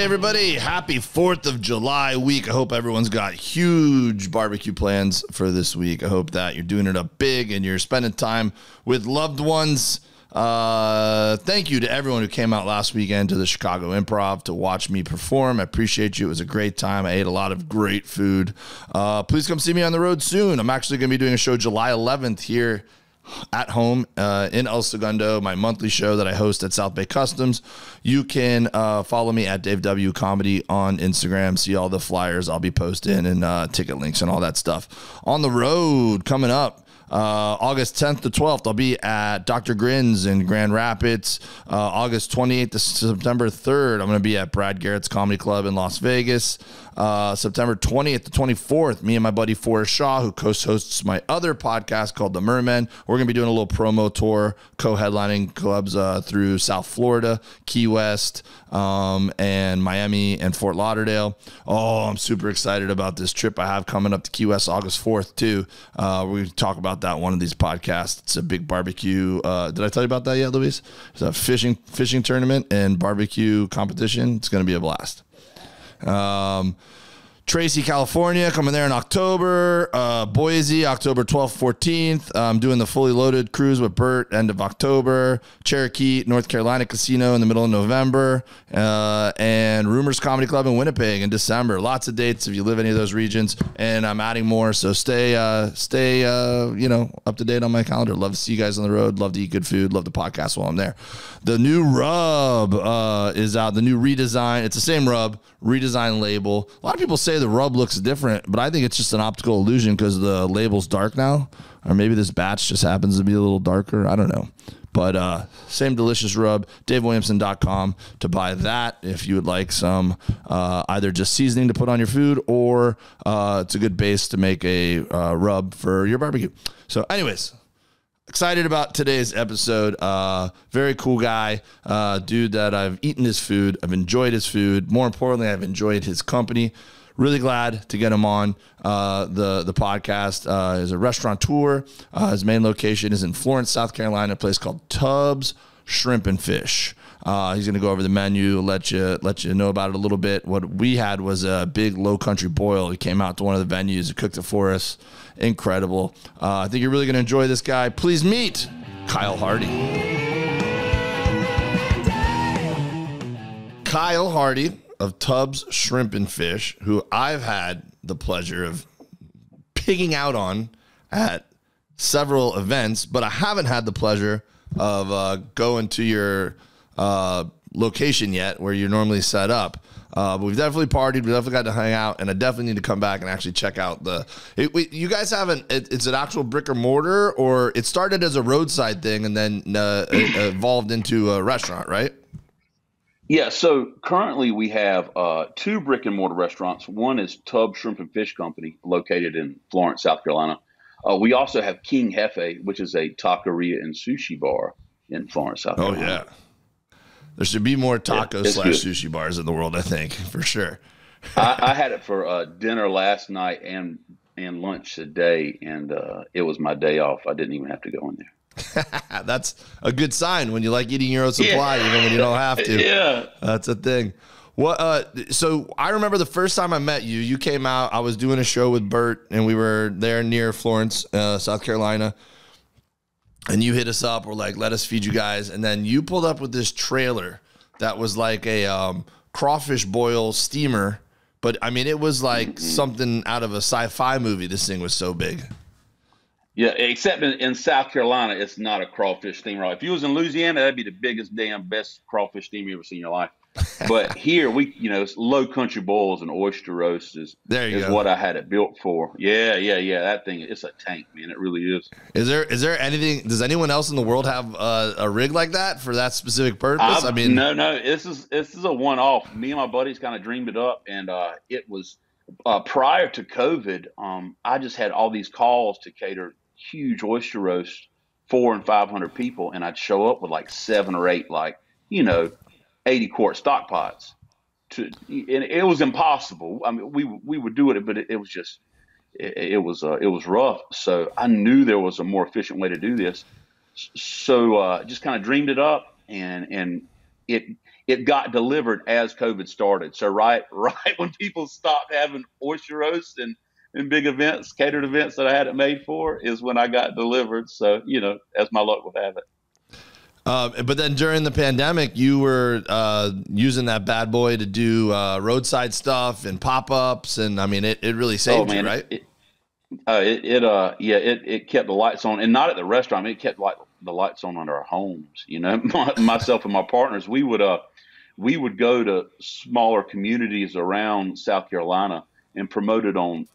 Hey everybody, happy 4th of July week. I hope everyone's got huge barbecue plans for this week. I hope that you're doing it up big and you're spending time with loved ones. Thank you to everyone who came out last weekend to the Chicago Improv to watch me perform. I appreciate you. It was a great time. I ate a lot of great food. Please come see me on the road soon. I'm actually going to be doing a show July 11th here at home in El Segundo, my monthly show that I host at South Bay Customs. You can follow me at Dave W Comedy on Instagram. See all the flyers I'll be posting and ticket links and all that stuff. On the road coming up, August 10th to 12th, I'll be at Dr. Grin's in Grand Rapids. August 28th to September 3rd, I'm going to be at Brad Garrett's Comedy Club in Las Vegas. September 20th to 24th, me and my buddy Forrest Shaw, who co-hosts my other podcast called The Mermen, we're going to be doing a little promo tour, co-headlining clubs through South Florida, Key West, and Miami and Fort Lauderdale. Oh, I'm super excited about this trip I have coming up to Key West August 4th, too. We're going to talk about that one of these podcasts. It's a big barbecue. Did I tell you about that yet, Luis? It's a fishing tournament and barbecue competition. It's going to be a blast. Tracy, California, coming there in October. Boise, October 12th, 14th. I'm doing the Fully Loaded cruise with Bert, end of October. Cherokee, North Carolina Casino in the middle of November. And Rumors Comedy Club in Winnipeg in December. Lots of dates if you live in any of those regions. And I'm adding more, so stay up to date on my calendar. Love to see you guys on the road. Love to eat good food. Love the podcast while I'm there. The new rub is out. The new redesign. It's the same rub, redesign label. A lot of people say the rub looks different, but I think it's just an optical illusion because the label's dark now, or maybe this batch just happens to be a little darker. I don't know, but same delicious rub. DaveWilliamson.com to buy that if you would like some either just seasoning to put on your food, or it's a good base to make a rub for your barbecue. So anyways, excited about today's episode. Very cool guy, dude that I've eaten his food. I've enjoyed his food. More importantly, I've enjoyed his company. Really glad to get him on the podcast. He's a restaurateur. His main location is in Florence, South Carolina, a place called Tubb's Shrimp and Fish. He's going to go over the menu, let you know about it a little bit. What we had was a big low country boil. He came out to one of the venues and cooked it for us. Incredible. I think you're really going to enjoy this guy. Please meet Kyle Hardee. Kyle Hardee of Tubb's Shrimp and Fish, who I've had the pleasure of pigging out on at several events, but I haven't had the pleasure of going to your location yet where you're normally set up. But we've definitely partied. We definitely got to hang out, and I definitely need to come back and actually check out you guys haven't, it's an actual brick or mortar, or it started as a roadside thing and then it evolved into a restaurant, right? Yeah, so currently we have two brick and mortar restaurants. One is Tubb Shrimp and Fish Company, located in Florence, South Carolina. We also have King Jefe, which is a taqueria and sushi bar in Florence, South Carolina. Oh, yeah. There should be more taco/sushi bars in the world, I think, for sure. I had it for dinner last night and lunch today, and it was my day off. I didn't even have to go in there. That's a good sign when you like eating your own supply, even when you don't have to. Yeah, that's a thing. What? So I remember the first time I met you. You came out. I was doing a show with Bert, and we were there near Florence, South Carolina. And you hit us up. We're like, "Let us feed you guys." And then you pulled up with this trailer that was like a crawfish boil steamer, but I mean, it was like something out of a sci-fi movie. This thing was so big. Yeah, except in South Carolina, it's not a crawfish steamer. If you was in Louisiana, that'd be the biggest, best crawfish steamer you ever seen in your life. But here, it's low country boils and oyster roast is what I had it built for. Yeah. That thing, it's a tank, man. It really is. Is there anything? Does anyone else in the world have a rig like that for that specific purpose? No. This is a one-off. Me and my buddies kind of dreamed it up, and it was prior to COVID. I just had all these calls to cater huge oyster roast, 400 and 500 people, and I'd show up with like 7 or 8 80-quart stock pots. And it was impossible. I mean, we would do it, but it was just it was rough. So I knew there was a more efficient way to do this. So just kind of dreamed it up, and it it got delivered as COVID started. So right when people stopped having oyster roasts and big events, catered events that I had it made for, is when I got delivered. So, as my luck would have it. But then during the pandemic, you were using that bad boy to do roadside stuff and pop-ups, and I mean, it really saved you, right? It kept the lights on, and not at the restaurant. I mean, it kept the lights on our homes. Myself and my partners, we would go to smaller communities around South Carolina and promote it on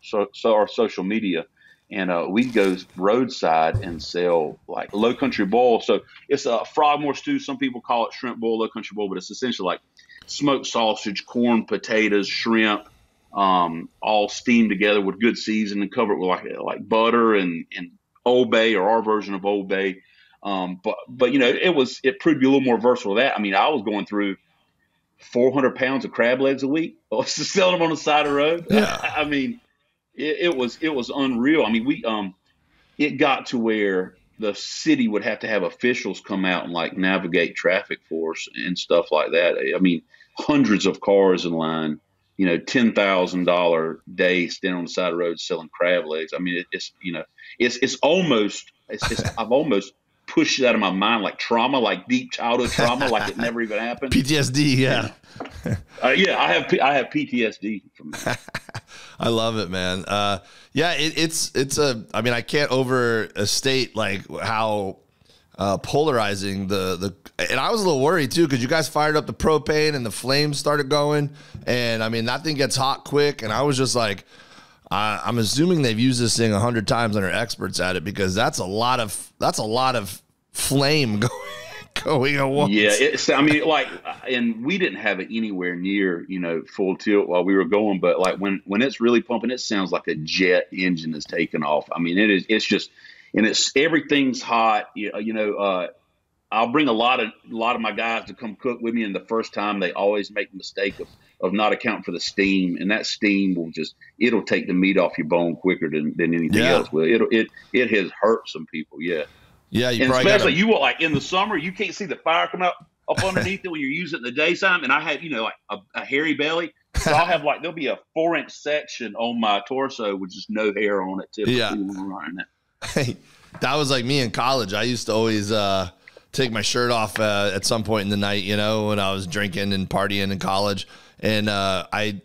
our social media. And we'd go roadside and sell like low country boil. So it's a frogmore stew. Some people call it shrimp boil, low country boil, but it's essentially like smoked sausage, corn, potatoes, shrimp, all steamed together with good seasoning and covered with like butter and Old Bay, or our version of Old Bay. But it proved to be a little more versatile than that. I mean, I was going through 400 pounds of crab legs a week, selling them on the side of the road. Yeah. I mean, it was unreal. I mean, it got to where the city would have to have officials come out and like navigate traffic for us and stuff like that. I mean, hundreds of cars in line, $10,000 day standing on the side of the road selling crab legs. I mean, I've almost pushed it out of my mind, like trauma, like deep childhood trauma, like it never even happened. PTSD, yeah. Yeah, I have PTSD from that. I love it, man. I mean, I can't overstate like how polarizing and I was a little worried too, because you guys fired up the propane and the flames started going, and I mean, that thing gets hot quick, and I was just like, I'm assuming they've used this thing 100 times and are experts at it, because that's a lot of flame going at once. Yeah, and we didn't have it anywhere near, full tilt while we were going, but like when it's really pumping, it sounds like a jet engine is taking off. I mean, everything's hot. I'll bring a lot of my guys to come cook with me, and the first time they always make the mistake of not accounting for the steam, and that steam it'll take the meat off your bone quicker than anything else will. It has hurt some people. Yeah. Yeah. And especially you will, like in the summer, you can't see the fire come up underneath it when you're using it in the daytime. And I have, like a hairy belly. So I'll have there'll be a 4-inch section on my torso with just no hair on it typically when we're running that. Hey, that was like me in college. I used to always take my shirt off at some point in the night, when I was drinking and partying in college. And I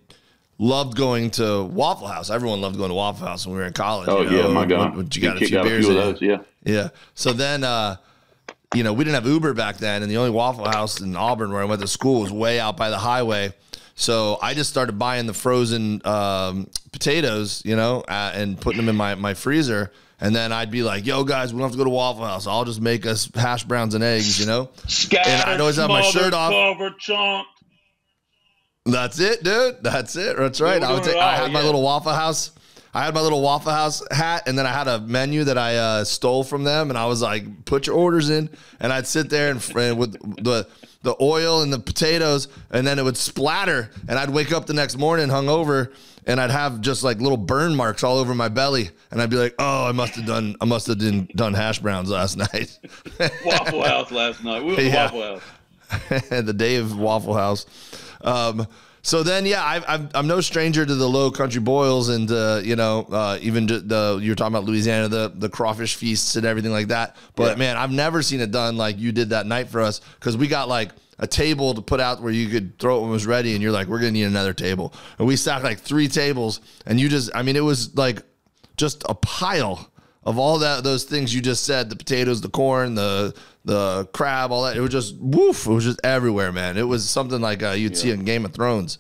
loved going to Waffle House. Everyone loved going to Waffle House when we were in college. Oh, yeah, my God. You got a few beers in those, yeah. Yeah. So then, we didn't have Uber back then, and the only Waffle House in Auburn where I went to school was way out by the highway. So I just started buying the frozen potatoes, and putting them in my freezer. And then I'd be like, yo, guys, we don't have to go to Waffle House. I'll just make us hash browns and eggs, Scattered, and I'd always have my shirt off. Covered, chunk. That's it, dude. That's it. That's right. I had my little Waffle House. I had my little Waffle House hat, and then I had a menu that I stole from them, and I was like, put your orders in, and I'd sit there and with the oil and the potatoes, and then it would splatter, and I'd wake up the next morning hungover, and I'd have just like little burn marks all over my belly, and I'd be like, oh, I must have done hash browns last night. Waffle House last night. We were at Waffle House. The day of Waffle House. So then, I'm no stranger to the low country boils, and even you're talking about Louisiana, the crawfish feasts and everything like that. But man, I've never seen it done like you did that night for us, because we got like a table to put out where you could throw it when it was ready, and you're like, we're gonna need another table, and we stacked like 3 tables, and it was like just a pile of all those things you just said, the potatoes, the corn, the crab, all that. It was just woof. It was just everywhere, man. It was something like you'd see in Game of Thrones.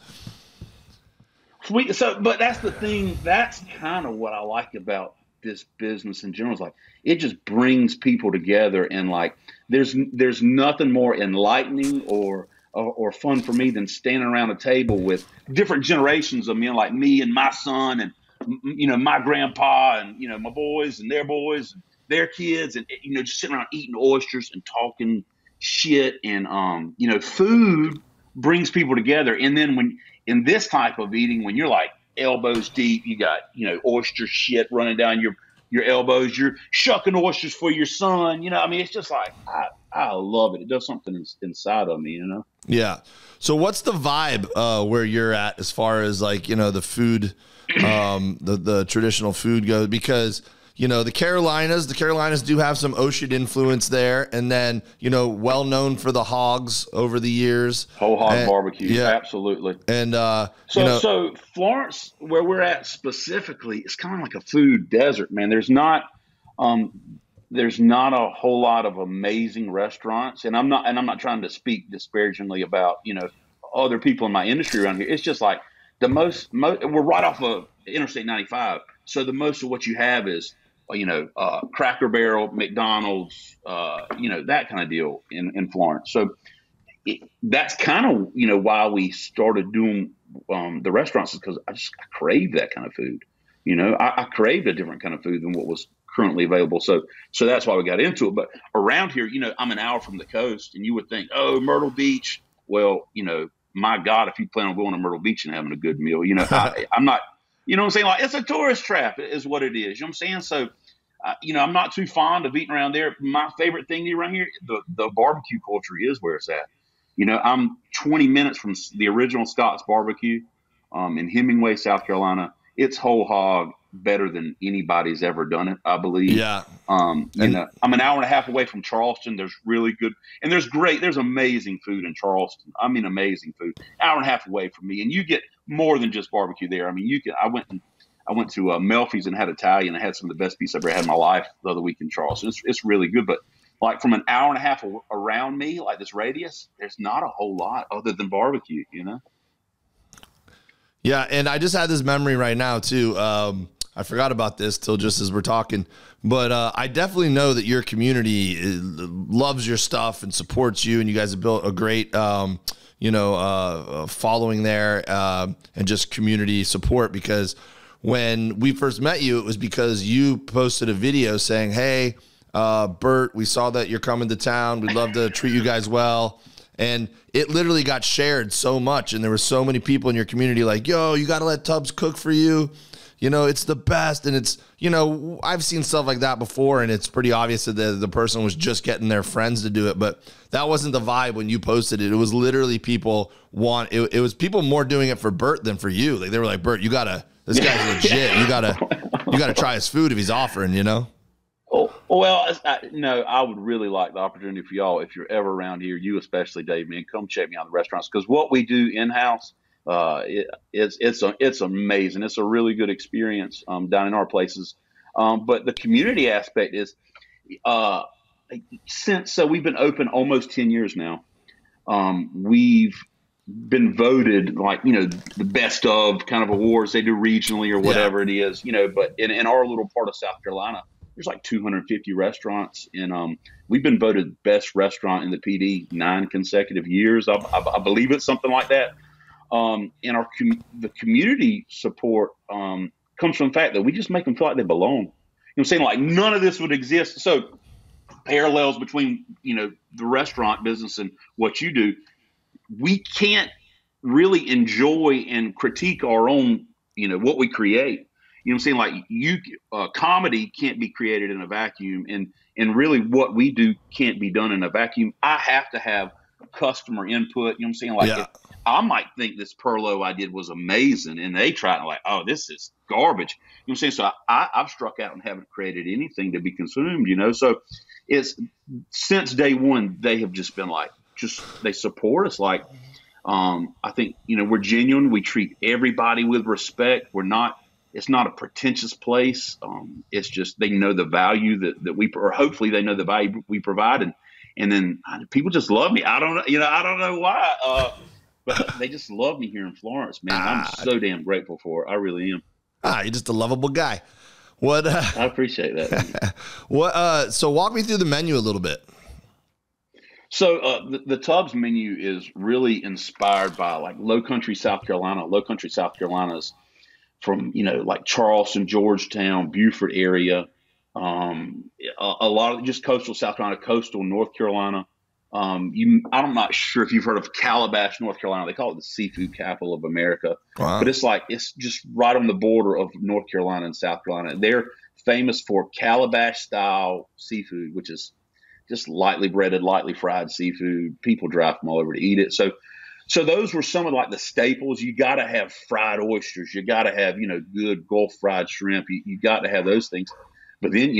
Sweet. But that's the thing. That's kind of what I like about this business in general. Is like it just brings people together, and like there's nothing more enlightening or fun for me than standing around a table with different generations of men, like me and my son, and my grandpa, and my boys and their boys and their kids, and just sitting around eating oysters and talking shit, and food brings people together. And then when in this type of eating, when you're like elbows deep, you got oyster shit running down your elbows, you're shucking oysters for your son. It's just like I love it. It does something inside of me, you know? Yeah. So what's the vibe where you're at as far as like, you know, the food, the traditional food goes? Because, you know, the Carolinas do have some ocean influence there. And then, you know, well known for the hogs over the years. Whole hog And, barbecue. yeah. Absolutely. And, So Florence, where we're at specifically, it's kind of like a food desert, man. There's not a whole lot of amazing restaurants, and I'm not trying to speak disparagingly about, you know, other people in my industry around here. It's just like we're right off of Interstate 95, so the most of what you have is, you know, Cracker Barrel, McDonald's, you know, that kind of deal in Florence. So that's kind of, you know, why we started doing the restaurants, is because I crave that kind of food. You know, I craved a different kind of food than what was currently available. So that's why we got into it. But around here, you know, I'm an hour from the coast, and you would think, oh, Myrtle Beach. Well, you know, my God, if you plan on going to Myrtle Beach and having a good meal, you know, I'm not, you know what I'm saying? Like, it's a tourist trap is what it is. You know what I'm saying? So, you know, I'm not too fond of eating around there. My favorite thing around here, the barbecue culture is where it's at. You know, I'm 20 minutes from the original Scott's Barbecue in Hemingway, South Carolina. It's whole hog, better than anybody's ever done it, I believe. Yeah. You know, I'm an hour and a half away from Charleston. There's really good, and there's amazing food in Charleston. I mean, amazing food. Hour and a half away from me, and you get more than just barbecue there. I mean, I went to Melfi's and had Italian. I had some of the best pizza I've ever had in my life the other week in Charleston. It's really good, but like from an hour and a half around me, like this radius, there's not a whole lot other than barbecue, you know? Yeah, and I just had this memory right now too. I forgot about this till just as we're talking, but I definitely know that your community loves your stuff and supports you, and you guys have built a great, following there and just community support. Because when we first met you, it was because you posted a video saying, "Hey, Bert, we saw that you're coming to town. We'd love to treat you guys well." And it literally got shared so much. And there were so many people in your community like, yo, you got to let Tubbs cook for you. You know, it's the best. And it's, you know, I've seen stuff like that before, and it's pretty obvious that the person was just getting their friends to do it. But that wasn't the vibe when you posted it. It was literally people it was people more doing it for Bert than for you. Like, they were like, Bert, this guy's legit. You gotta try his food if he's offering, you know? Oh, well, I would really like the opportunity for y'all, if you're ever around here, you especially, Dave, man, come check me out in the restaurants, because what we do in-house, it's amazing. It's a really good experience down in our places. But the community aspect is, so we've been open almost 10 years now. We've been voted, like, you know, the best of kind of awards they do regionally or whatever it is, you know, but in our little part of South Carolina, there's like 250 restaurants, and we've been voted best restaurant in the PD 9 consecutive years. I believe it's something like that. And the community support comes from the fact that we just make them feel like they belong. You know what I'm saying? Like, none of this would exist. So parallels between, you know, the restaurant business and what you do, we can't really enjoy and critique our own, you know, what we create. You know what I'm saying? Like, comedy can't be created in a vacuum, and really what we do can't be done in a vacuum. I have to have customer input. You know what I'm saying? Like, I might think this Perlo I did was amazing, and they try to, like, oh, this is garbage. You know what I'm saying? So I've struck out and haven't created anything to be consumed, you know? So it's, since day one, they have just been like, they support us. Like, I think, you know, we're genuine. We treat everybody with respect. It's not a pretentious place. It's just, they know the value or hopefully they know the value we provide. And then people just love me. I don't know why, but they just love me here in Florence, man. I'm so damn grateful for it. I really am. You're just a lovable guy. What? I appreciate that. So walk me through the menu a little bit. So the Tubbs menu is really inspired by, like, Low Country, South Carolina. Low Country, South Carolina is from, you know, like Charleston, Georgetown, Beaufort area, a lot of just coastal South Carolina, coastal North Carolina. I'm not sure if you've heard of Calabash, North Carolina. They call it the seafood capital of America. Wow. But it's just right on the border of North Carolina and South Carolina. They're famous for Calabash style seafood, which is just lightly breaded, lightly fried seafood. People drive from all over to eat it. So those were some of like the staples. You got to have fried oysters. You got to have, good Gulf fried shrimp. You got to have those things. But then,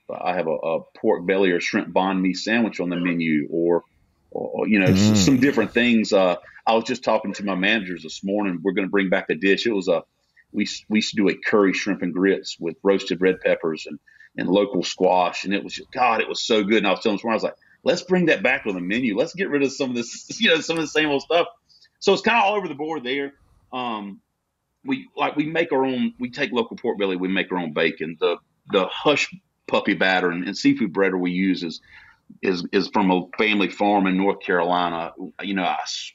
I have a pork belly or shrimp banh mi sandwich on the menu, or some different things. I was just talking to my managers this morning. We're going to bring back a dish. It was we used to do a curry shrimp and grits with roasted red peppers and local squash. And it was just, God, it was so good. And I was telling someone, I was like, let's bring that back on the menu. Let's get rid of some of this, some of the same old stuff. So it's kind of all over the board there. We make our own, we take local pork belly, we make our own bacon. The hush puppy batter and seafood breader we use is from a family farm in North Carolina.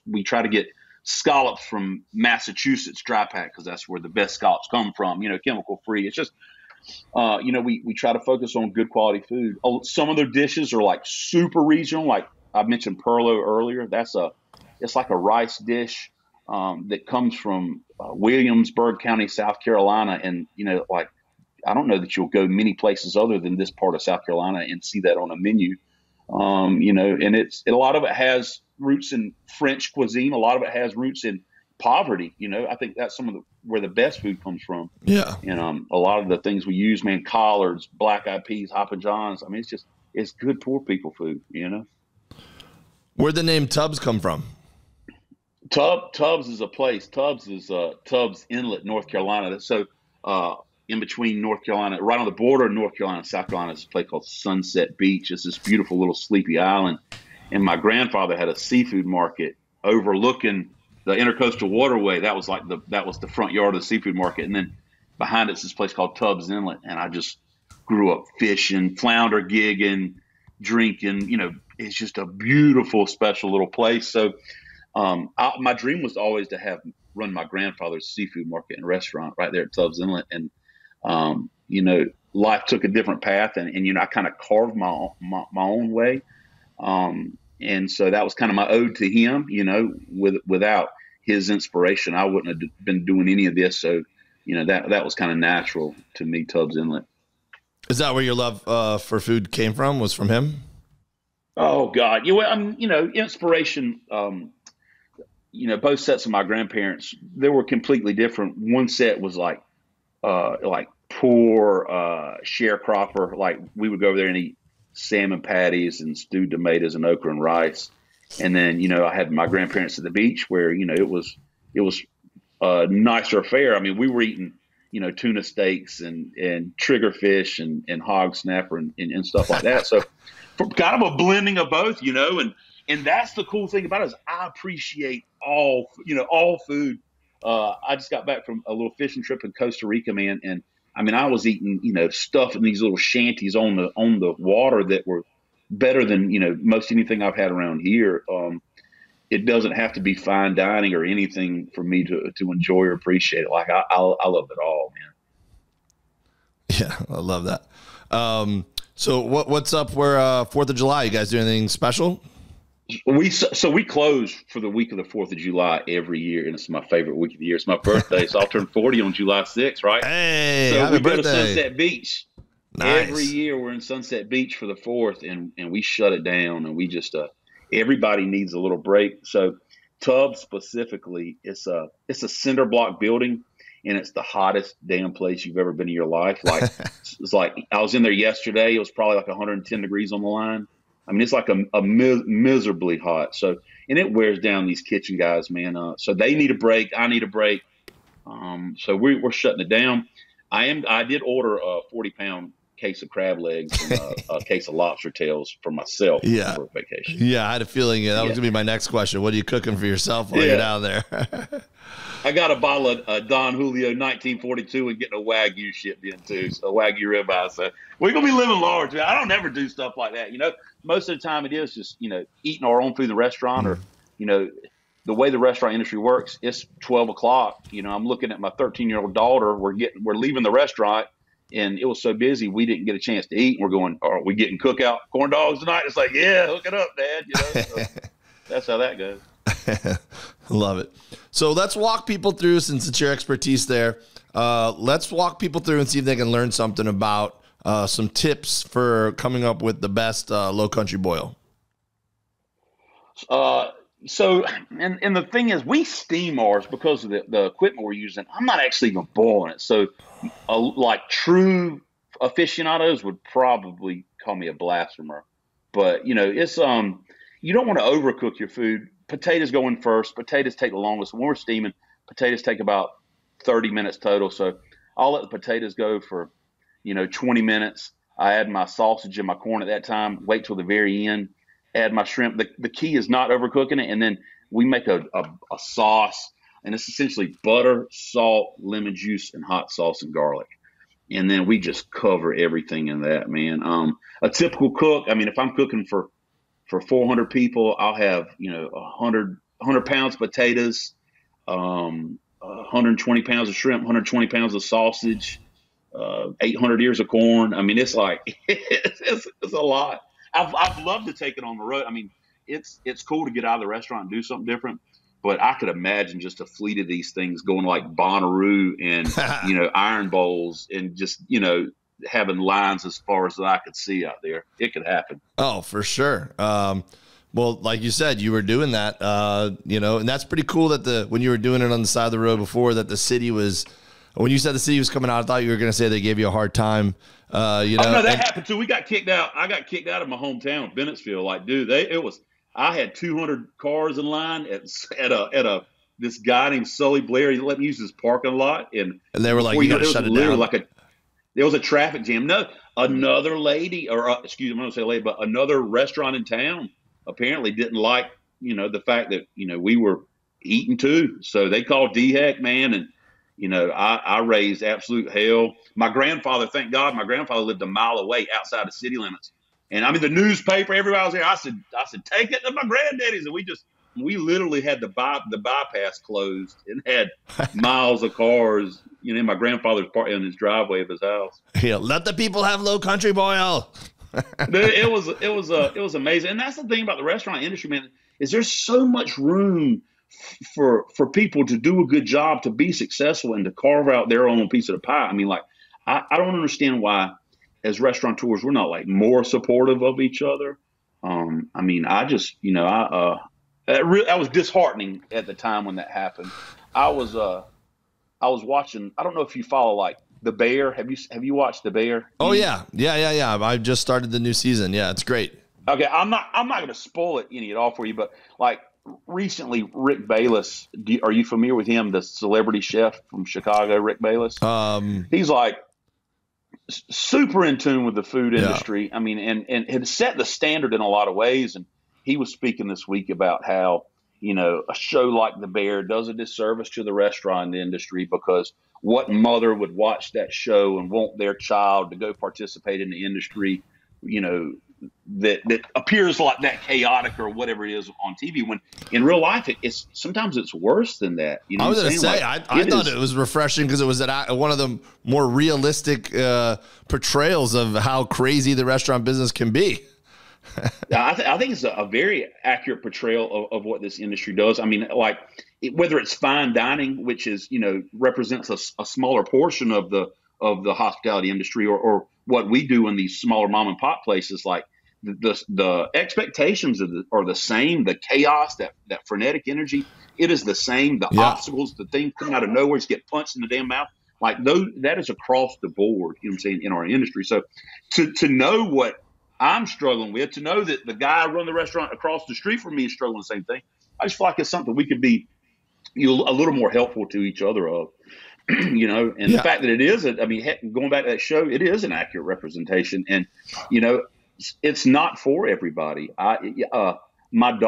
We try to get scallops from Massachusetts dry pack, because that's where the best scallops come from, chemical free. It's just, we try to focus on good quality food. Some of their dishes are like super regional. Like I mentioned Perlo earlier. It's like a rice dish that comes from Williamsburg County, South Carolina. And, I don't know that you'll go many places other than this part of South Carolina and see that on a menu. And a lot of it has roots in French cuisine. A lot of it has roots in poverty. I think that's where the best food comes from. Yeah. And a lot of the things we use, man, collards, black eyed peas, Hoppin' Johns. I mean, it's good poor people food, Where'd the name Tubbs come from? Tubbs is a place. Tubbs is Tubbs Inlet, North Carolina. So in between North Carolina, right on the border of North Carolina and South Carolina, is a place called Sunset Beach. It's this beautiful little sleepy island. And my grandfather had a seafood market overlooking the intercoastal waterway. That was the front yard of the seafood market. And then behind it's this place called Tubbs Inlet. And I just grew up fishing, flounder gigging, drinking. It's just a beautiful, special little place. So my dream was always to run my grandfather's seafood market and restaurant right there at Tubbs Inlet. And, life took a different path, and I kind of carved my own way. And so that was kind of my ode to him. Without his inspiration, I wouldn't have been doing any of this. So, that was kind of natural to me, Tubbs Inlet. Is that where your love for food came from? Was from him? Oh God. Inspiration, both sets of my grandparents, they were completely different. One set was like poor sharecropper. Like we would go over there and eat salmon patties and stewed tomatoes and okra and rice. And then, I had my grandparents at the beach where, it was a nicer fare. I mean, we were eating, tuna steaks and trigger fish and hog snapper and stuff like that. So kind of a blending of both, and that's the cool thing about it is I appreciate all food. I just got back from a little fishing trip in Costa Rica, man. And I mean, I was eating, stuff in these little shanties on the water that were better than, most anything I've had around here. It doesn't have to be fine dining or anything for me to enjoy or appreciate it. Like I love it all, man. Yeah, I love that. So what's up? Where 4th of July? You guys do anything special? We close for the week of the 4th of July every year, and it's my favorite week of the year. It's my birthday, so I'll turn 40 on July 6th, right? Hey, so happy we birthday. Go to Sunset Beach. Nice. Every year we're in Sunset Beach for the 4th, and we shut it down, and we just everybody needs a little break. So Tubb specifically, it's a cinder block building, and it's the hottest damn place you've ever been in your life. Like it's like I was in there yesterday. It was probably like 110 degrees on the line. I mean, it's like a miserably hot. So, and it wears down these kitchen guys, man. So they need a break. I need a break. So we're shutting it down. I did order a 40-pound case of crab legs and a case of lobster tails for myself for vacation. Yeah, I had a feeling that was going to be my next question. What are you cooking for yourself while you're down there? I got a bottle of Don Julio 1942 and getting a Wagyu shipped in too, so a Wagyu ribeye. So we're going to be living large, man. I don't ever do stuff like that. Most of the time it is just, eating our own food in the restaurant or, the way the restaurant industry works, it's 12 o'clock. I'm looking at my 13-year-old daughter. We're leaving the restaurant and it was so busy we didn't get a chance to eat. And we're going, are we getting cookout corn dogs tonight? It's like, yeah, hook it up, Dad. So that's how that goes. Love it. So let's walk people through, since it's your expertise there. Let's walk people through and see if they can learn something about some tips for coming up with the best low country boil. So, and the thing is, we steam ours because of the equipment we're using. I'm not actually even boiling it. So, like true aficionados would probably call me a blasphemer. But, it's, you don't want to overcook your food. Potatoes go in first. Potatoes take the longest. When we're steaming, potatoes take about 30 minutes total. So I'll let the potatoes go for, 20 minutes. I add my sausage and my corn at that time, wait till the very end, add my shrimp. The key is not overcooking it. And then we make a sauce, and it's essentially butter, salt, lemon juice, and hot sauce and garlic. And then we just cover everything in that, man. A typical cook, I mean, if I'm cooking for 400 people, I'll have, 100 pounds of potatoes, 120 pounds of shrimp, 120 pounds of sausage, 800 ears of corn. I mean, it's like, it's a lot. I've loved to take it on the road. I mean, it's cool to get out of the restaurant and do something different, but I could imagine just a fleet of these things going like Bonnaroo and, iron bowls and just, having lines as far as I could see out there. It could happen. Oh, for sure. Well, like you said, you were doing that, and that's pretty cool that when you were doing it on the side of the road before, that the city was, when you said the city was coming out, I thought you were going to say they gave you a hard time. Oh, no, that happened too. We got kicked out. I got kicked out of my hometown, Bennettsville. Like, dude, I had 200 cars in line at this guy named Sully Blair. He let me use his parking lot. And they were like, you got to shut it down. There was a traffic jam. No, another lady, excuse me, I'm going to say lady, but another restaurant in town apparently didn't like, the fact that, we were eating too. So they called DHEC, man. And, I raised absolute hell. My grandfather, thank God, lived a mile away outside the city limits. And I mean, the newspaper, everybody was there. I said, take it to my granddaddy's. And we literally had the bypass closed and had miles of cars, in my grandfather's part in his driveway of his house. Yeah, let the people have low country boil. It was amazing. And that's the thing about the restaurant industry, man, is there's so much room for people to do a good job, to be successful, and to carve out their own piece of the pie. I mean, like, I don't understand why, as restaurateurs, we're not like more supportive of each other. I mean, I just, that was disheartening at the time when that happened. I was watching. I don't know if you follow like The Bear. Have you watched The Bear? Oh yeah. I just started the new season. Yeah, it's great. Okay, I'm not going to spoil it any at all for you, but like recently, Rick Bayless. Are you familiar with him? The celebrity chef from Chicago, Rick Bayless. He's like super in tune with the food industry. Yeah. I mean, and had set the standard in a lot of ways. And he was speaking this week about how, a show like The Bear does a disservice to the restaurant industry, because what mother would watch that show and want their child to go participate in the industry, that appears like that chaotic or whatever it is on TV, when in real life sometimes it's worse than that. I was going to say, I thought it was refreshing because it was one of the more realistic portrayals of how crazy the restaurant business can be. I think it's a very accurate portrayal of what this industry does. I mean, like whether it's fine dining, which is, represents a smaller portion of the hospitality industry, or what we do in these smaller mom and pop places, like the expectations are the same. The chaos, that frenetic energy, it is the same. The obstacles, the things coming out of nowhere, just get punched in the damn mouth. Like that is across the board, what I'm saying, in our industry. So to know what I'm struggling with, to know that the guy running the restaurant across the street from me is struggling the same thing, I just feel like it's something we could be a little more helpful to each other of. And the fact that it is, going back to that show, it is an accurate representation. And, it's not for everybody. My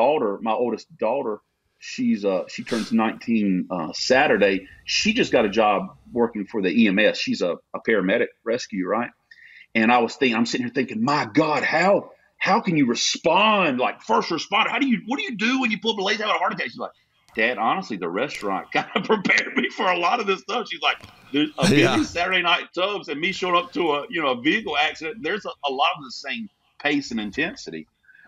oldest daughter, she turns 19 Saturday. She just got a job working for the EMS. She's a paramedic rescue, right? And I'm sitting here thinking, my God, how can you respond like first responder? What do you do when you pull up a lady out of a heart attack? She's like, Dad, honestly, the restaurant kind of prepared me for a lot of this stuff. She's like, there's a busy Saturday night Tubbs and me showing up to a vehicle accident. There's a lot of the same pace and intensity.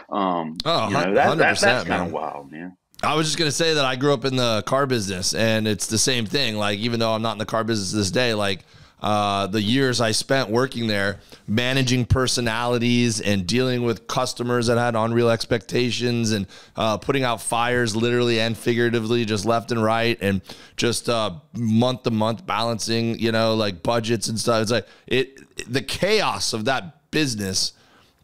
That's kind of wild, man. I was just going to say that I grew up in the car business, and it's the same thing. Like, even though I'm not in the car business this day, like the years I spent working there, managing personalities and dealing with customers that had unreal expectations, and putting out fires literally and figuratively, just left and right, and just month to month balancing, like budgets and stuff. It's like the chaos of that business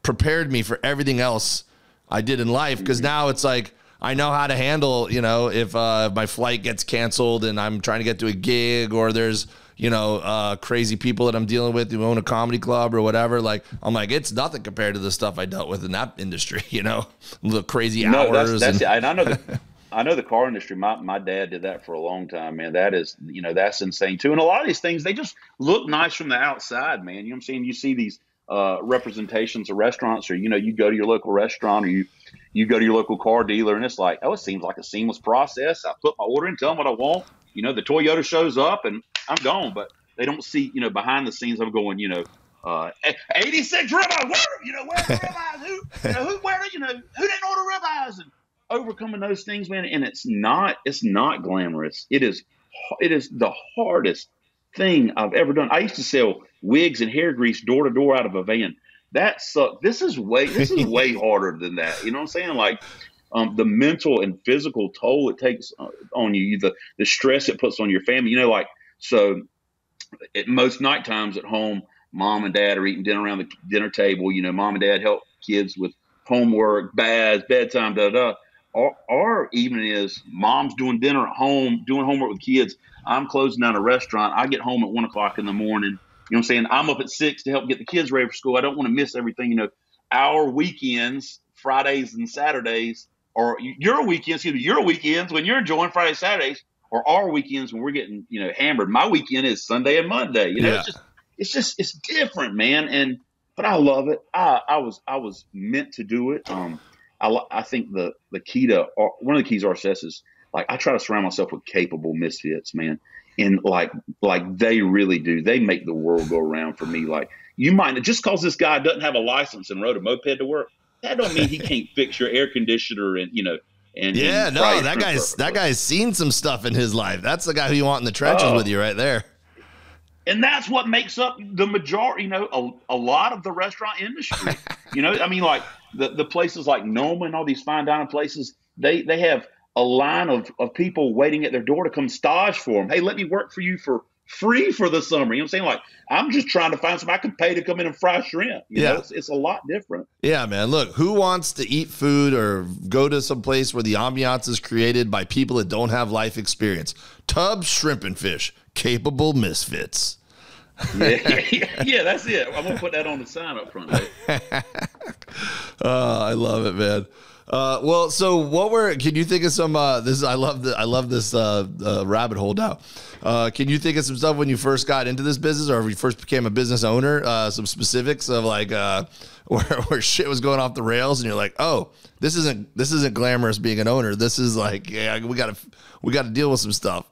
prepared me for everything else I did in life, because now it's like I know how to handle, if my flight gets canceled and I'm trying to get to a gig, or there's, crazy people that I'm dealing with who own a comedy club or whatever. Like, I'm like, it's nothing compared to the stuff I dealt with in that industry, the crazy hours. That's it. And I know the car industry. My dad did that for a long time, man. That is, that's insane too. And a lot of these things, they just look nice from the outside, man. You know what I'm saying? You see these representations of restaurants, or, you go to your local restaurant, or you go to your local car dealer, and it's like, oh, it seems like a seamless process. I put my order in, tell them what I want. The Toyota shows up and I'm gone. But they don't see, behind the scenes, I'm going, 86 ribeyes, where the ribeyes? Who didn't order ribeyes? And overcoming those things, man. And it's not glamorous. It is the hardest thing I've ever done. I used to sell wigs and hair grease door to door out of a van. That sucked. This is way harder than that. You know what I'm saying? Like, the mental and physical toll it takes on you, the stress it puts on your family. So at most night times at home, mom and dad are eating dinner around the dinner table. Mom and dad help kids with homework, baths, bedtime, Our evening is mom's doing dinner at home, doing homework with kids. I'm closing down a restaurant. I get home at 1 o'clock in the morning. You know what I'm saying? I'm up at 6 to help get the kids ready for school. I don't want to miss everything. Our weekends, Fridays and Saturdays, or your weekends when you're enjoying Friday, Saturdays, or our weekends when we're getting, hammered. My weekend is Sunday and Monday. It's different, man. But I love it. I was meant to do it. I think the key to one of the keys to our success is, like, I try to surround myself with capable misfits, man. And like they really do. They make the world go around for me. Like, you might, just cause this guy doesn't have a license and rode a moped to work, that don't mean he can't fix your air conditioner and, that guy's seen some stuff in his life. That's the guy who you want in the trenches with you right there. And that's what makes up the majority, a lot of the restaurant industry. Like the places like Noma and all these fine dining places, they have a line of people waiting at their door to come stage for them. Hey, let me work for you for free for the summer. You know what I'm saying? Like, I'm just trying to find somebody I could pay to come in and fry shrimp. It's a lot different. Yeah, man. Look, who wants to eat food or go to some place where the ambiance is created by people that don't have life experience? Tubb Shrimp and Fish, capable misfits. Yeah, that's it. I'm gonna put that on the sign up front. I love it, man. Well, so can you think of some, I love this rabbit hole now. Can you think of some stuff when you first got into this business, or when you first became a business owner, some specifics of like, where shit was going off the rails and you're like, oh, this isn't glamorous being an owner. This is like, we gotta deal with some stuff.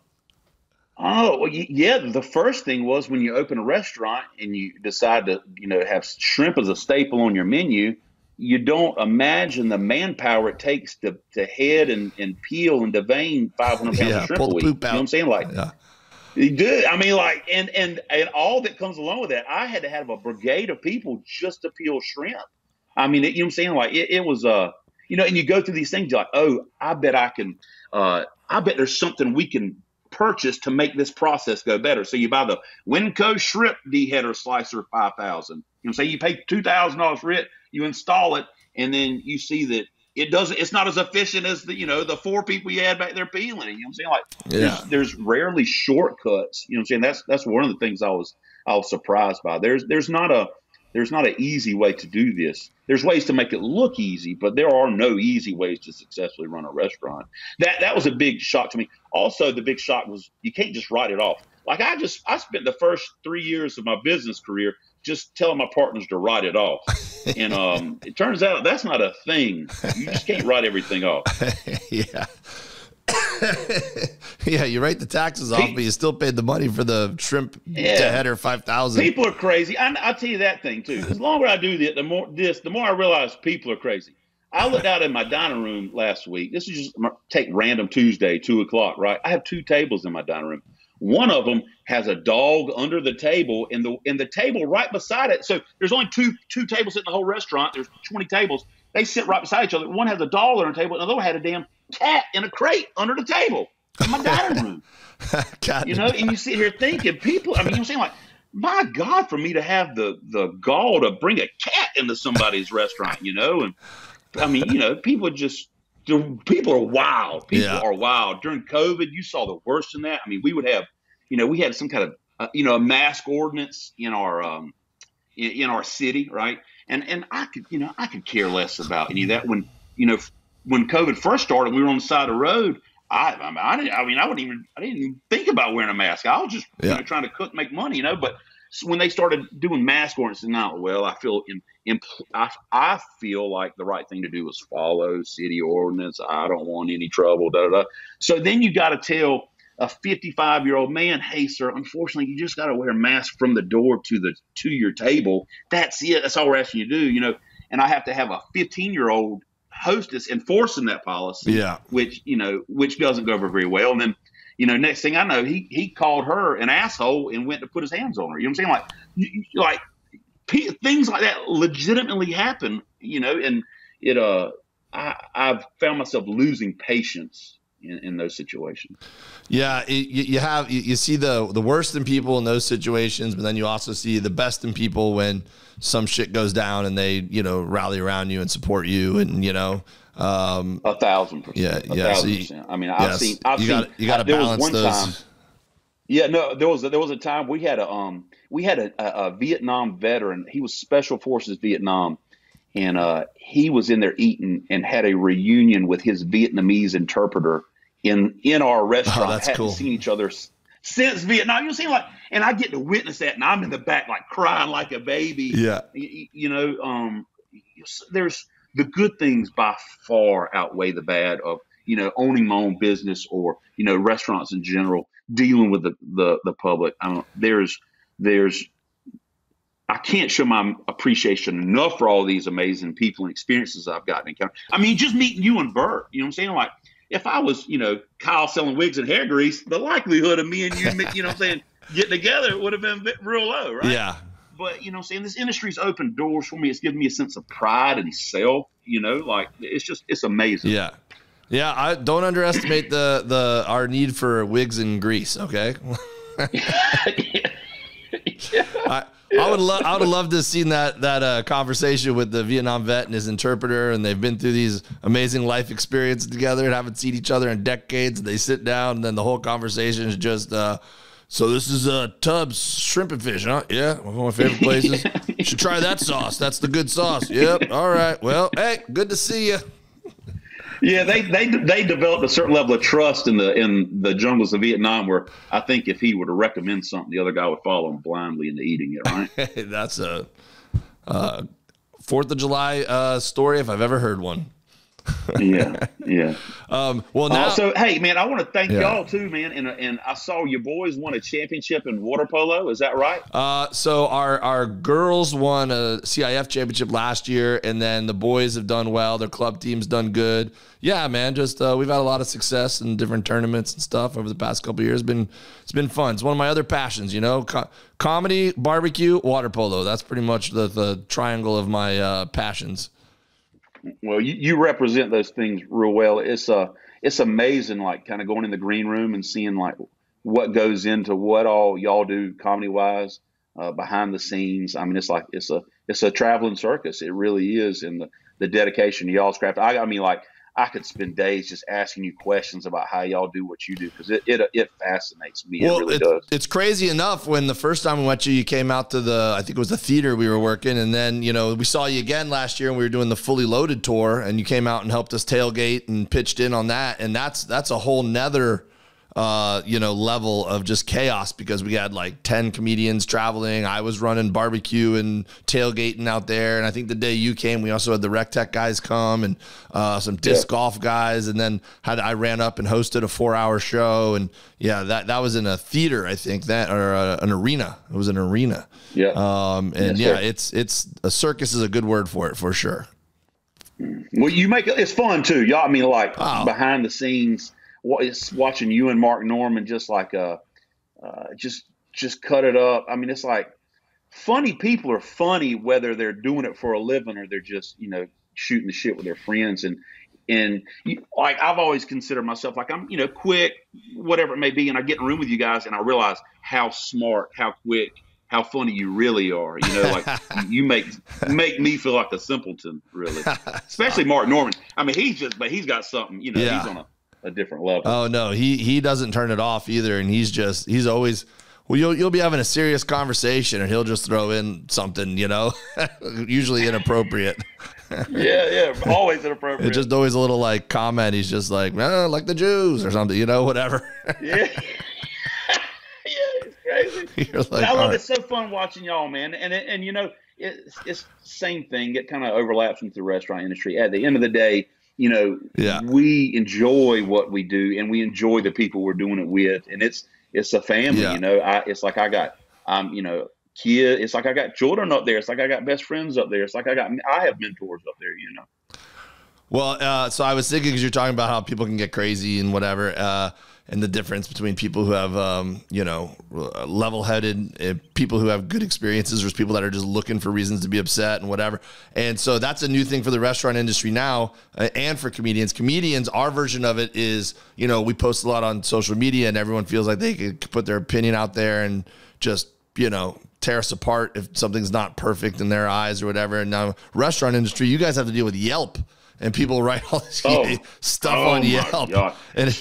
Oh, well, yeah. The first thing was when you open a restaurant and you decide to, have shrimp as a staple on your menu, you don't imagine the manpower it takes to head and peel and devein 500 pounds of shrimp a week. You know what I'm saying? Like, you do. I mean, like, and all that comes along with that. I had to have a brigade of people just to peel shrimp. I mean, you know what I'm saying? Like, it was, and you go through these things, you're like, oh, I bet there's something we can purchase to make this process go better. So you buy the Winco shrimp deheader slicer 5,000. Say you pay $2,000 for it, you install it, and then you see that it's not as efficient as the 4 people you had back there peeling it. You know what I'm saying? Like, there's rarely shortcuts. You know what I'm saying? That's one of the things I was surprised by. There's not an easy way to do this. There's ways to make it look easy, but there are no easy ways to successfully run a restaurant. That was a big shock to me. Also, the big shock was you can't just write it off. Like, I spent the first 3 years of my business career just telling my partners to write it off. And it turns out that's not a thing. You just can't write everything off. Yeah. Yeah, you write the taxes off, but you still paid the money for the shrimp header 5,000. People are crazy. I'll tell you that thing too. The longer I do this, the more I realize people are crazy. I looked out in my dining room last week. This is just take random Tuesday, 2 o'clock, right? I have 2 tables in my dining room. One of them has a dog under the table, and the table right beside it. So there's only two tables in the whole restaurant. There's 20 tables. They sit right beside each other. One has a dog on the table, and the other had a damn cat in a crate under the table in my dining room. You know, and you sit here thinking, people. I mean, you're saying like, my God, for me to have the gall to bring a cat into somebody's restaurant, you know, and I mean, you know, people are wild. People are wild. During COVID, you saw the worst in that. I mean, we would have, you know, we had some kind of, you know, a mask ordinance in our city, right? And I could care less about any of that. When, you know, when COVID first started, we were on the side of the road. I didn't even think about wearing a mask. I was just you know, trying to cook, make money, you know. But when they started doing mask ordinances, now, well, I feel I feel like the right thing to do is follow city ordinance. I don't want any trouble. Da, da, da. So then you got to tell a 55-year-old man, hey, sir, unfortunately, you just got to wear a mask from the door to your table. That's it. That's all we're asking you to do, you know. And I have to have a 15-year-old hostess enforcing that policy, which doesn't go over very well. And then, you know, next thing I know, he called her an asshole and went to put his hands on her. You know what I'm saying? Like things like that legitimately happen, you know, and I've found myself losing patience in those situations. Yeah, you see the worst in people in those situations, but then you also see the best in people when some shit goes down and they, you know, rally around you and support you, and you know, 1,000%. Yeah, 1,000%. I mean, you got to balance those. There was a time we had a Vietnam veteran. He was Special Forces Vietnam, and he was in there eating and had a reunion with his Vietnamese interpreter in our restaurant. That's Hadn't cool. seen each other since Vietnam. You see, like, and I get to witness that, and I'm in the back like crying like a baby. Yeah, you know, there's the good things by far outweigh the bad of, you know, owning my own business or, you know, restaurants in general, dealing with the public. I can't show my appreciation enough for all these amazing people and experiences I've gotten encountered. I mean, just meeting you and Bert, you know what I'm saying? Like, if I was, you know, Kyle selling wigs and hair grease, the likelihood of me and you, you know what I'm saying, getting together would have been real low, right? Yeah. But, you know what I'm saying, this industry's opened doors for me. It's given me a sense of pride and self, you know, like it's amazing. Yeah. Yeah, I don't underestimate our need for wigs and grease, okay? I would have loved to have seen that conversation with the Vietnam vet and his interpreter, and they've been through these amazing life experiences together and haven't seen each other in decades. They sit down, and then the whole conversation is just, so this is Tubb's shrimp and fish, huh? Yeah, one of my favorite places. You should try that sauce. That's the good sauce. Yep. All right. Well, hey, good to see you. Yeah, they developed a certain level of trust in the jungles of Vietnam, where I think if he were to recommend something, the other guy would follow him blindly into eating it. Right? That's a 4th of July story if I've ever heard one. Yeah. Well, now, so hey, man, I want to thank y'all too, man. And I saw your boys won a championship in water polo. Is that right? So our girls won a CIF championship last year, and then the boys have done well. Their club team's done good. Yeah, man. Just we've had a lot of success in different tournaments and stuff over the past couple of years. It's been fun. It's one of my other passions, you know. Comedy, barbecue, water polo. That's pretty much the triangle of my passions. Well, you represent those things real well. It's amazing, like kind of going in the green room and seeing like what goes into what all y'all do comedy wise, behind the scenes. I mean, it's a traveling circus. It really is, and the dedication to y'all's craft. I mean, like I could spend days just asking you questions about how y'all do what you do, because it fascinates me. Well, it really does. It's crazy enough. When the first time we went you came out to I think it was the theater we were working, and then, you know, we saw you again last year and we were doing the Fully Loaded tour, and you came out and helped us tailgate and pitched in on that. And that's a whole nother level of just chaos, because we had like 10 comedians traveling. I was running barbecue and tailgating out there. And I think the day you came, we also had the Rec Tech guys come and some disc golf guys. And then I ran up and hosted a 4-hour show. And yeah, that was in a theater, I think, or an arena. It was an arena. Yeah. It's a circus is a good word for it, for sure. Well, it's fun too. Y'all, I mean, like behind the scenes, it's watching you and Mark Norman just like just cut it up. I mean, it's like funny people are funny whether they're doing it for a living or they're just shooting the shit with their friends. And like I've always considered myself like I'm quick, whatever it may be, and I get in a room with you guys and I realize how smart, how quick, how funny you really are. Like you make me feel like a simpleton, really. Especially Mark Norman. I mean, he's got something. He's on a different level. Oh no, he doesn't turn it off either, and he's always. Well, you'll be having a serious conversation, and he'll just throw in something, usually inappropriate. Yeah, always inappropriate. It's just always a little like comment. He's just like, like the Jews or something, whatever. Yeah. It's crazy. You're like, I love it. It's so fun watching y'all, man. And it's the same thing. It kind of overlaps with the restaurant industry. At the end of the day, we enjoy what we do, and we enjoy the people we're doing it with, and it's a family. It's like I got kid. It's like I got children up there. It's like I got best friends up there. It's like I have mentors up there. Well, so I was thinking, because you're talking about how people can get crazy and whatever, and the difference between people who have, level-headed people who have good experiences versus people that are just looking for reasons to be upset and whatever. And so that's a new thing for the restaurant industry now, and for comedians. Comedians, our version of it is, we post a lot on social media, and everyone feels like they could put their opinion out there and just, tear us apart if something's not perfect in their eyes or whatever. And now restaurant industry, you guys have to deal with Yelp, and people write all this stuff on Yelp. But here's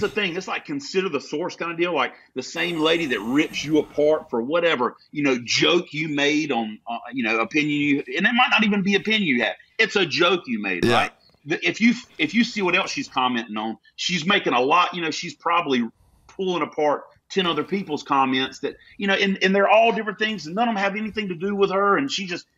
the thing. It's like consider the source kind of deal. Like the same lady that rips you apart for whatever, joke you made on, opinion and it might not even be opinion you have. It's a joke you made, right? If you see what else she's commenting on, she's making a lot, she's probably pulling apart 10 other people's comments that, and they're all different things and none of them have anything to do with her. And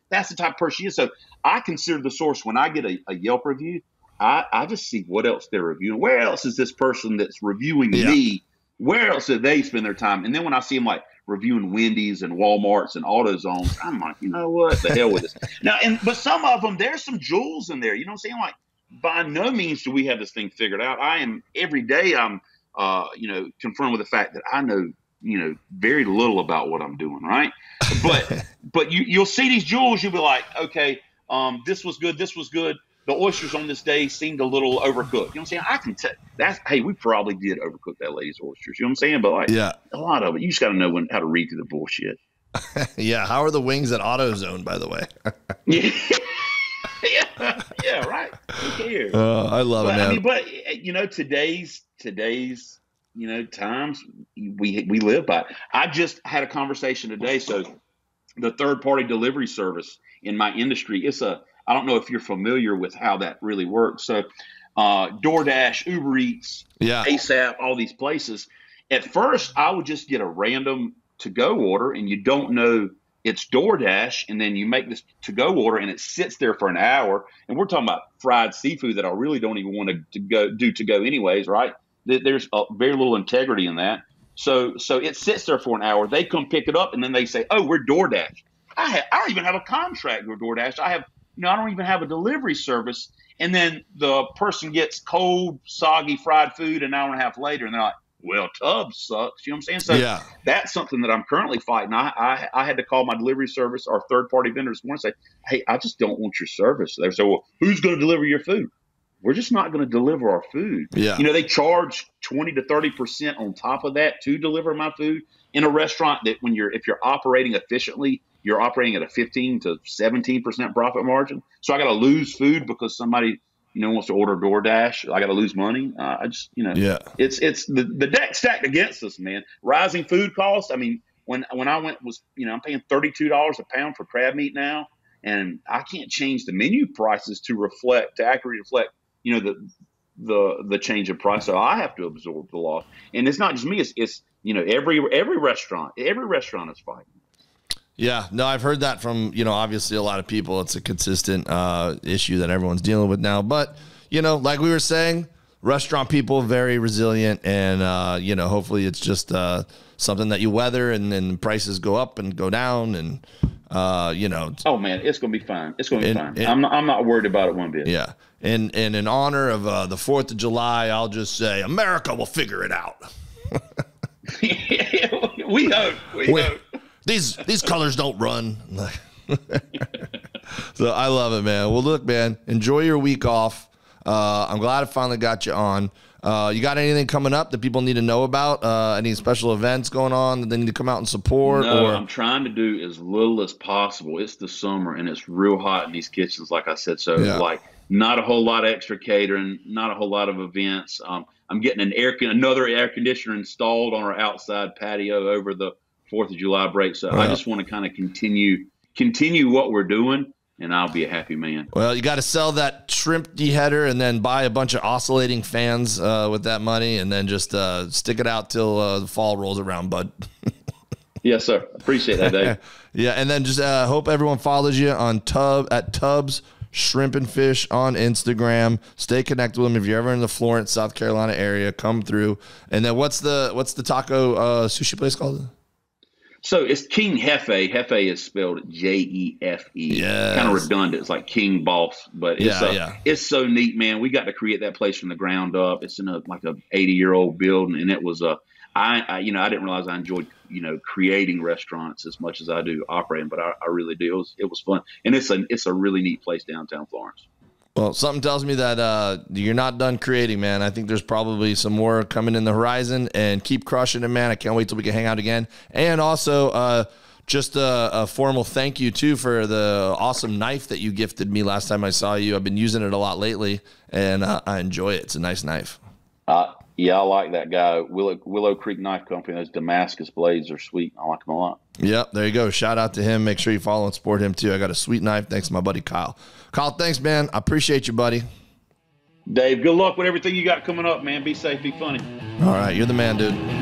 that's the type of person she is. So I consider the source when I get a Yelp review, I just see what else they're reviewing. Where else is this person that's reviewing me? Where else did they spend their time? And then when I see them like reviewing Wendy's and Walmart's and AutoZones, I'm like, you know what? The hell with this. Now, but some of them, there's some jewels in there. You know what I'm saying? Like, by no means do we have this thing figured out. Every day I'm confronted with the fact that I know, very little about what I'm doing. Right. But you'll see these jewels. You'll be like, okay, this was good. This was good. The oysters on this day seemed a little overcooked. You know what I'm saying? I can tell hey, we probably did overcook that lady's oysters. You know what I'm saying? But like, a lot of it, you just got to know how to read through the bullshit. Yeah. How are the wings at AutoZone, by the way? Yeah, right. Who cares? I love it, man. I mean, today's times we live by it. I just had a conversation today. So the third-party delivery service in my industry, I don't know if you're familiar with how that really works. So DoorDash, Uber Eats, ASAP, all these places. At first, I would just get a random to-go order, and you don't know it's DoorDash, and then you make this to-go order, and it sits there for an hour. And we're talking about fried seafood that I really don't even want to go anyways, right? There's very little integrity in that. So it sits there for an hour. They come pick it up, and then they say, "Oh, we're DoorDash." I don't even have a contract with DoorDash. I don't even have a delivery service. And then the person gets cold, soggy fried food an hour and a half later, and they're like, "Well, Tubb sucks." You know what I'm saying? So that's something that I'm currently fighting. I had to call my delivery service, our third-party vendors, and say, "Hey, I just don't want your service." They say, "Well, who's going to deliver your food?" We're just not going to deliver our food. Yeah. They charge 20 to 30% on top of that to deliver my food in a restaurant that if you're operating efficiently, you're operating at a 15 to 17% profit margin. So I got to lose food because somebody, wants to order DoorDash. I got to lose money. It's the deck stacked against us, man. Rising food costs. I mean, when I went I'm paying $32 a pound for crab meat now, and I can't change the menu prices to accurately reflect the change in price. So I have to absorb the loss. And it's not just me. It's every restaurant is fighting. Yeah, no, I've heard that from, obviously a lot of people. It's a consistent issue that everyone's dealing with now. But, like we were saying, restaurant people, very resilient. And, hopefully it's just something that you weather, and then prices go up and go down. And, Oh, man, it's going to be fine. It's going to be fine. I'm not worried about it one bit. Yeah. And in honor of the 4th of July, I'll just say America will figure it out. We hope. We hope. These colors don't run. So I love it, man. Well, look, man, enjoy your week off. I'm glad I finally got you on. You got anything coming up that people need to know about? Any special events going on that they need to come out and support? No, I'm trying to do as little as possible. It's the summer and it's real hot in these kitchens, like I said. So like not a whole lot of extra catering, not a whole lot of events. I'm getting another air conditioner installed on our outside patio over the 4th of July break. So I just want to kind of continue what we're doing, and I'll be a happy man. Well, you got to sell that shrimp deheader and then buy a bunch of oscillating fans with that money, and then just stick it out till the fall rolls around, bud. Yes, sir. Appreciate that, Dave. Yeah, and then just hope everyone follows you on Tubbs Shrimp and Fish on Instagram. Stay connected with them. If you're ever in the Florence, South Carolina area, come through. And then what's the taco sushi place called? So it's King Jefe. Jefe is spelled Jefe. Yeah, kind of redundant. It's like King Boss, but it's so neat, man. We got to create that place from the ground up. It's in like a 80-year-old building, and it was I didn't realize I enjoyed creating restaurants as much as I do operating, but I really do. It was fun, and it's a really neat place downtown Florence. Well, something tells me that you're not done creating, man. I think there's probably some more coming in the horizon, and keep crushing it, man. I can't wait till we can hang out again. And also, just a formal thank you, too, for the awesome knife that you gifted me last time I saw you. I've been using it a lot lately, and I enjoy it. It's a nice knife. Yeah, I like that guy. Willow Creek Knife Company. Those Damascus blades are sweet. I like them a lot. Yep, there you go. Shout out to him. Make sure you follow and support him, too. I got a sweet knife. Thanks to my buddy Kyle. Kyle, thanks, man. I appreciate you, buddy. Dave, good luck with everything you got coming up, man. Be safe, be funny. All right, you're the man, dude.